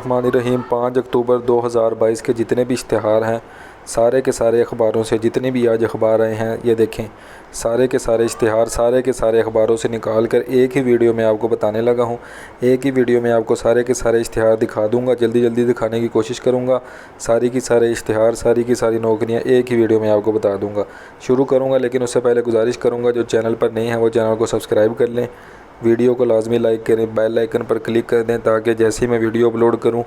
बिस्मिल्लाहिर्रहमानिर्रहीम 5 अक्टूबर 2022 के जितने भी इश्तिहार हैं सारे के सारे अखबारों से, जितने भी आज अखबार आए हैं ये देखें, सारे के सारे इश्तिहार सारे के सारे अखबारों से निकाल कर एक ही वीडियो में आपको बताने लगा हूँ। एक ही वीडियो में आपको सारे के सारे इश्तिहार दिखा दूँगा, जल्दी जल्दी दिखाने की कोशिश करूँगा। सारी की सारे इश्तिहार सारी की सारी नौकरियाँ एक ही वीडियो में आपको बता दूँगा। शुरू करूँगा, लेकिन उससे पहले गुजारिश करूँगा जो चैनल पर नहीं है वो चैनल को सब्सक्राइब कर लें, वीडियो को लाजमी लाइक करें, बेल आइकन पर क्लिक कर दें ताकि जैसे ही मैं वीडियो अपलोड करूं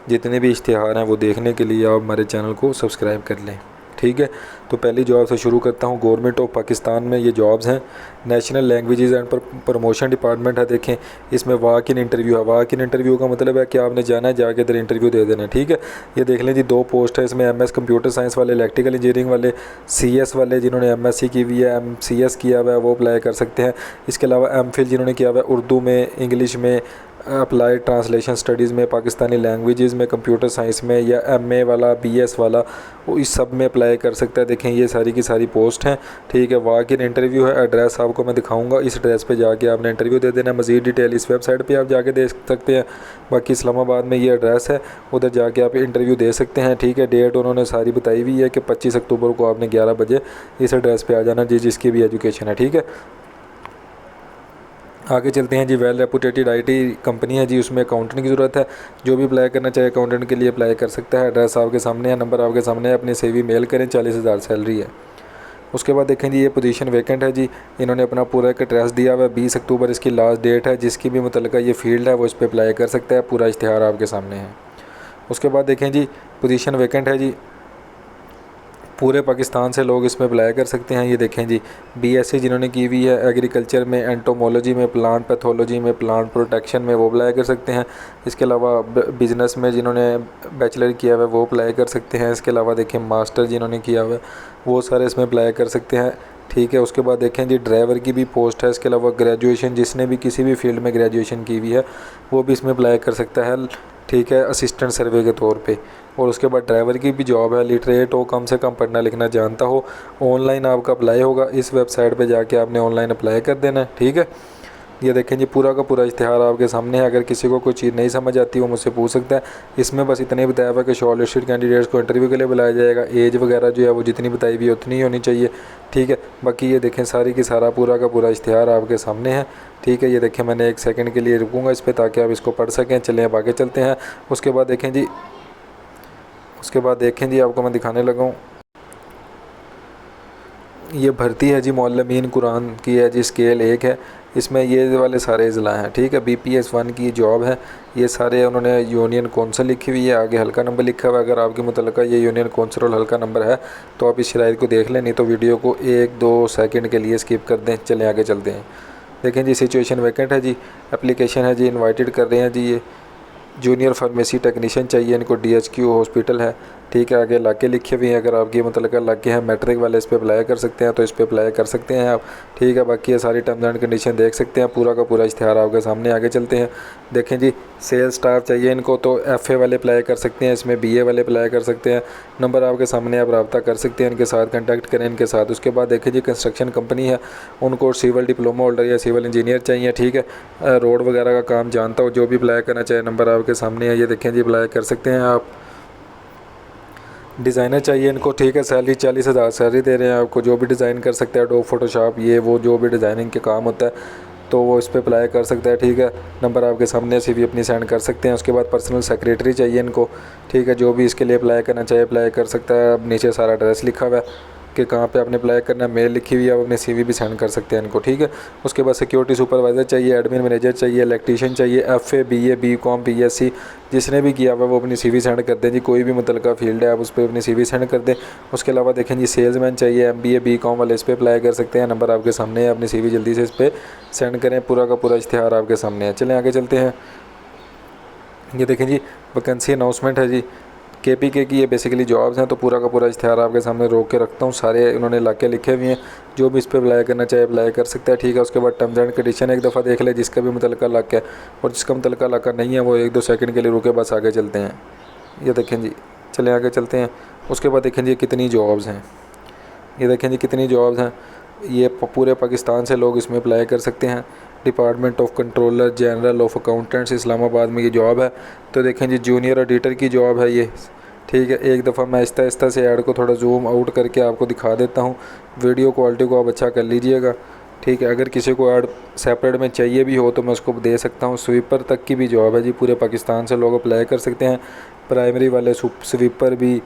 जितने भी इश्तिहार हैं वो देखने के लिए आप हमारे चैनल को सब्सक्राइब कर लें। ठीक है, तो पहली जॉब से शुरू करता हूं। गवर्नमेंट ऑफ पाकिस्तान में ये जॉब्स हैं। National languages and promotion department है। देखें, इसमें वॉक इन इंटरव्यू है। वॉक इन इंटरव्यू का मतलब है कि आपने जाना है, जाके इधर इंटरव्यू दे देना है। ठीक है, ये देख लें जी, 2 पोस्ट है इसमें। MS कंप्यूटर साइंस वाले, इलेक्ट्रिकल इंजीनियरिंग वाले, CS वाले जिन्होंने MSc की हुई है, MCS किया हुआ है वो अप्लाई कर सकते हैं। इसके अलावा MPhil जिन्होंने किया हुआ है उर्दू में, इंग्लिश में, अप्लाइड ट्रांसलेशन स्टडीज़ में, पाकिस्तानी लैंग्वेजेस में, कंप्यूटर साइंस में, या MA वाला, BS वाला, वो इस सब में अप्लाई कर सकता है। देखें, ये सारी की सारी पोस्ट हैं। ठीक है, वॉक इन इंटरव्यू है। एड्रेस आपको मैं दिखाऊंगा, इस एड्रेस पे जाके आपने इंटरव्यू दे देना है। मज़ीद डिटेल इस वेबसाइट पे आप जाके दे सकते हैं। बाकी इस्लामाबाद में ये एड्रेस है, उधर जाके आप इंटरव्यू दे सकते हैं। ठीक है, डेट उन्होंने सारी बताई हुई है कि 25 अक्टूबर को आपने 11 बजे इस एड्रेस पर आ जाना जी, जिसकी भी एजुकेशन है। ठीक है, आगे चलते हैं जी। वेल रेपुटेटेड IT कंपनी है जी, उसमें अकाउंटेंट की ज़रूरत है। जो भी अप्लाई करना चाहे अकाउंटेंट के लिए अप्लाई कर सकता है। एड्रेस आपके सामने है, नंबर आपके सामने है, अपनी CV मेल करें। 40,000 सैलरी है। उसके बाद देखें जी, ये पोजीशन वैकेंट है जी। इन्होंने अपना पूरा एक एड्रेस दिया हुआ है। 20 अक्टूबर इसकी लास्ट डेट है। जिसकी भी मुतल्लिका ये फील्ड है वो इस पर अप्लाई कर सकता है। पूरा इश्तिहार आपके सामने है। उसके बाद देखें जी, पोजीशन वैकेंट है जी, पूरे पाकिस्तान से लोग इसमें अप्लाई कर सकते हैं। ये देखें जी, BSc जिन्होंने की हुई है एग्रीकल्चर में, एंटोमोलॉजी में, प्लांट पैथोलॉजी में, प्लांट प्रोटेक्शन में, वो अप्लाई कर सकते हैं। इसके अलावा बिज़नेस में जिन्होंने बैचलर किया हुआ है वो अप्लाई कर सकते हैं। इसके अलावा देखें, मास्टर जिन्होंने किया हुआ है वो सारे इसमें अप्लाई कर सकते हैं। ठीक है, उसके बाद देखें जी, ड्राइवर की भी पोस्ट है। इसके अलावा ग्रेजुएशन, जिसने भी किसी भी फील्ड में ग्रेजुएशन की हुई है वो भी इसमें अप्लाई कर सकता है। ठीक है, असिस्टेंट सर्वे के तौर पे। और उसके बाद ड्राइवर की भी जॉब है। लिटरेट हो, कम से कम पढ़ना लिखना जानता हो। ऑनलाइन आपका अप्लाई होगा, इस वेबसाइट पे जाके आपने ऑनलाइन अप्लाई कर देना है। ठीक है, ये देखें जी, पूरा का पूरा इश्तिहार आपके सामने है। अगर किसी को कोई चीज़ नहीं समझ आती वो मुझसे पूछ सकता है। इसमें बस इतना ही बताया हुआ है कि शॉर्टलिस्टेड कैंडिडेट्स को इंटरव्यू के लिए बुलाया जाएगा। एज वगैरह जो है वो जितनी बताई हुई है उतनी ही होनी चाहिए। ठीक है, बाकी ये देखें, सारी की सारा पूरा का पूरा इश्तिहार आपके सामने है। ठीक है, ये देखें, मैंने 1 सेकंड के लिए रुकूंगा इस पर ताकि आप इसको पढ़ सकें। चलें अब आगे चलते हैं। उसके बाद देखें जी, आपको मैं दिखाने लगा हूँ, ये भर्ती है जी, मौलमीन कुरान की है जी, स्केल 1 है। इसमें ये वाले सारे ज़िला हैं। ठीक है, BPS 1 की जॉब है। ये सारे उन्होंने यूनियन कौंसिल लिखी हुई है, आगे हल्का नंबर लिखा हुआ है। अगर आपके मुतल्लिका ये यूनियन कौंसिल और हल्का नंबर है तो आप इस शराइत को देख लें, नहीं तो वीडियो को 1-2 सेकंड के लिए स्किप कर दें। चलें आगे चलते हैं। देखें जी, सिचुएशन वैकेंट है जी, एप्लीकेशन है जी, इन्वाइटेड कर रहे हैं जी। ये जूनियर फार्मेसी टेक्नीशियन चाहिए इनको, DHQ हॉस्पिटल है। ठीक है, आगे इलाके लिखे हुए हैं। अगर आपके मुतल्लिका इलाके हैं, मैट्रिक वाले इस पर अप्लाई कर सकते हैं तो इस पर अप्लाई कर सकते हैं आप। ठीक है, बाकी ये सारी टर्म्स एंड कंडीशन देख सकते हैं। पूरा का पूरा इश्तिहार आपके सामने। आगे चलते हैं। देखें जी, सेल्स स्टाफ चाहिए इनको तो FA वाले अप्लाई कर सकते हैं, इसमें BA वाले अप्लाई कर सकते हैं। नंबर आपके सामने, आप रब्ता कर सकते हैं इनके साथ, कॉन्टैक्ट करें इनके साथ। उसके बाद देखें जी, कंस्ट्रक्शन कंपनी है, उनको सिविल डिप्लोमा होल्डर या सिविल इंजीनियर चाहिए। ठीक है, रोड वगैरह का काम जानता हो जो भी अप्लाई करना चाहे, नंबर आपके सामने है। ये देखें जी, अप्लाई कर सकते हैं आप। डिज़ाइनर चाहिए इनको। ठीक है, सैलरी 40,000 सैलरी दे रहे हैं आपको। जो भी डिज़ाइन कर सकता है, एडोब फोटोशॉप, ये वो जो भी डिज़ाइनिंग के काम होता है तो वो इस पर अप्लाई कर सकता है। ठीक है, नंबर आपके सामने, CV अपनी सेंड कर सकते हैं। उसके बाद पर्सनल सेक्रेटरी चाहिए इनको। ठीक है, जो भी इसके लिए अप्लाई करना चाहे अप्लाई कर सकता है। अब नीचे सारा एड्रेस लिखा हुआ है कि कहाँ पे आपने अप्लाई करना है, मेल लिखी हुई है, आप अपने CV भी सेंड कर सकते हैं इनको। ठीक है, उसके बाद सिक्योरिटी सुपरवाइज़र चाहिए, एडमिन मैनेजर चाहिए, इलेक्ट्रीशियन चाहिए, FA BA BCom BSc जिसने भी किया हुआ वो अपनी CV सेंड कर दें जी। कोई भी मुतल्लिका फील्ड है आप उस पर अपनी CV सेंड कर दें। उसके अलावा देखें जी, सेल्समैन चाहिए, MBA BCom वाले इस पर अप्लाई कर सकते हैं। नंबर आपके सामने है, अपनी CV जल्दी से इस पर सेंड करें। पूरा का पूरा इश्तिहार आपके सामने है। चलें आगे चलते हैं। ये देखें जी, वैकेंसी अनाउंसमेंट है जी, KPK की ये बेसिकली जॉब्स हैं। तो पूरा का पूरा इश्तिहार आपके सामने रोक के रखता हूँ। सारे उन्होंने इलाके लिखे हुए हैं, जो भी इस पर अप्लाई करना चाहे अप्लाई कर सकता है। ठीक है, उसके बाद टर्म्स एंड कंडीशन एक दफ़ा देख ले, जिसका भी मुतल्लिका इलाका है, और जिसका मुतल्लिका इलाका नहीं है वो 1-2 सेकंड के लिए रुके, बस आगे चलते हैं। ये देखें जी, चलें आगे चलते हैं। उसके बाद देखें जी, कितनी जॉब्स हैं। ये देखें जी, कितनी जॉब्स हैं। ये पूरे पाकिस्तान से लोग इसमें अप्लाई कर सकते हैं। Department of controller general of accountants Islamabad में ये जॉब है। तो देखें जी जूनियर ऑडिटर की जॉब है ये, ठीक है। एक दफ़ा मैं आहिस्ता से ऐड को थोड़ा जूम आउट करके आपको दिखा देता हूँ, वीडियो क्वालिटी को आप अच्छा कर लीजिएगा, ठीक है। अगर किसी को ऐड सेपरेट में चाहिए भी हो तो मैं उसको दे सकता हूँ। स्वीपर तक की भी जॉब है जी, पूरे पाकिस्तान से लोग अप्लाई कर सकते हैं। प्राइमरी वाले स्वीपर भी,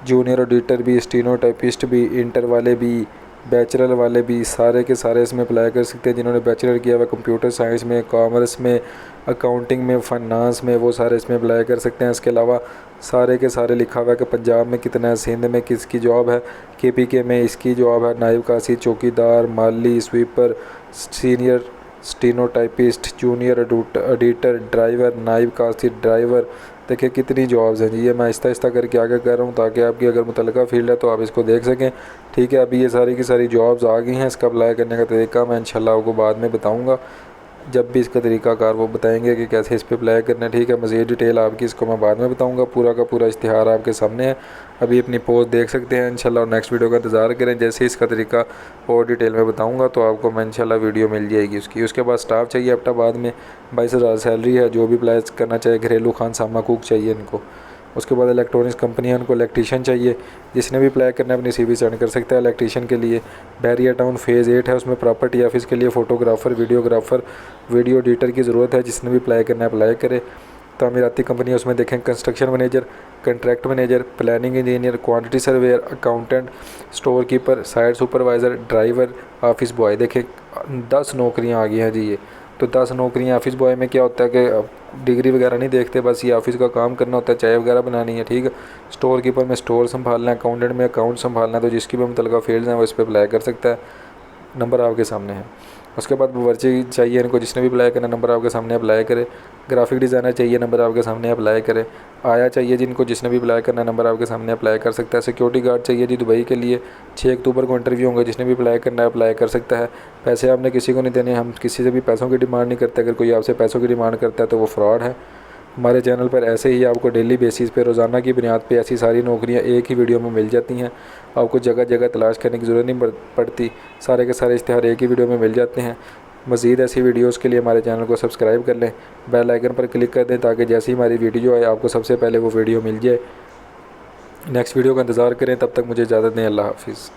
जूनियर ऑडिटर भी, स्टीनोटाइपिस्ट भी, इंटर वाले भी, बैचलर वाले भी, सारे के सारे इसमें अप्लाई कर सकते हैं। जिन्होंने बैचलर किया हुआ कंप्यूटर साइंस में, कॉमर्स में, अकाउंटिंग में, फाइनेंस में, वो सारे इसमें अप्लाई कर सकते हैं। इसके अलावा सारे के सारे लिखा हुआ है कि पंजाब में कितना है, सिंध में किसकी जॉब है, KPK में इसकी जॉब है, नायब कासी, चौकीदार, माली, sweeper, senior stenotypist, junior auditor, driver, नायब कासी ड्राइवर। देखिए कितनी जॉब्स हैं जी। ये मैं आहिस्ता करके आगे कर रहा हूँ ताकि आपकी अगर मुतल्लिका फील्ड है तो आप इसको देख सकें, ठीक है। अभी ये सारी की सारी जॉब्स आ गई हैं। इसका अप्लाई करने का तरीका मैं इंशाल्लाह आपको बाद में बताऊँगा, जब भी इसका तरीक़ाकार वो बताएंगे कि कैसे इस पर अप्लाई करना है, ठीक है। मज़ीद डिटेल आपकी इसको मैं बाद में बताऊंगा। पूरा का पूरा इश्तिहार आपके सामने है, अभी अपनी पोस्ट देख सकते हैं इंशाल्लाह। और नेक्स्ट वीडियो का इंतज़ार करें, जैसे इसका तरीका और डिटेल में बताऊंगा तो आपको मैं इंशाल्लाह वीडियो मिल जाएगी उसकी। उसके बाद स्टाफ चाहिए एबटाबाद में, 22,000 सैलरी है। जो भी अप्लाई करना चाहिए, घरेलू खान सामा कुक चाहिए इनको। उसके बाद इलेक्ट्रॉनिक्स कंपनी है, उनको इलेक्ट्रीशियन चाहिए। जिसने भी अप्लाई करना है अपनी CV सेंड कर सकता है इलेक्ट्रीशियन के लिए। बैरियर टाउन फेज़ 8 है, उसमें प्रॉपर्टी ऑफिस के लिए फ़ोटोग्राफ़र, वीडियोग्राफ़र, वीडियो एडिटर की ज़रूरत है। जिसने भी अप्लाई करना है अप्लाई करे। तामीराती कंपनी है, उसमें देखें construction manager, contract manager, planning engineer, quantity surveyor, accountant, store keeper, site supervisor, driver, office boy. देखें 10 नौकरियाँ आ गई हैं जी ये। तो 10 नौकरियाँ। ऑफिस बॉय में क्या होता है कि डिग्री वगैरह नहीं देखते, बस ये ऑफिस का काम करना होता है, चाय वगैरह बनानी है, ठीक है। स्टोर कीपर में स्टोर संभालना है, अकाउंटेंट में अकाउंट संभालना है। तो जिसकी भी मुतल्लिका फील्ड्स हैं वो इस पर अप्लाई कर सकता है। नंबर आपके सामने है। उसके बाद बावर्ची चाहिए इनको, जिसने भी अप्लाई करना नंबर आपके सामने अप्लाई करे। ग्राफिक डिज़ाइनर चाहिए, नंबर आपके सामने अप्लाई करे। आया चाहिए जिनको, जिसने भी अप्लाई करना नंबर आपके सामने अप्लाई कर सकता है। सिक्योरिटी गार्ड चाहिए जी दुबई के लिए, 6 अक्टूबर को इंटरव्यू होंगे। जिसने भी अप्लाई करना है अप्लाई कर सकता है। पैसे आपने किसी को नहीं देने, हम किसी से भी पैसों की डिमांड नहीं करते। अगर कोई आपसे पैसों की डिमांड करता है तो वो फ्रॉड है। हमारे चैनल पर ऐसे ही आपको डेली बेसिस पे, रोज़ाना की बुनियाद पे ऐसी सारी नौकरियां एक ही वीडियो में मिल जाती हैं। आपको जगह जगह तलाश करने की ज़रूरत नहीं पड़ती, सारे के सारे इश्तिहार एक ही वीडियो में मिल जाते हैं। मज़ीद ऐसी वीडियोस के लिए हमारे चैनल को सब्सक्राइब कर लें, बेल आइकन पर क्लिक कर दें ताकि जैसे ही हमारी वीडियो आए आपको सबसे पहले वो वीडियो मिल जाए। नेक्स्ट वीडियो का इंतज़ार करें, तब तक मुझे इजाज़त दें। अल्लाह हाफ़िज़।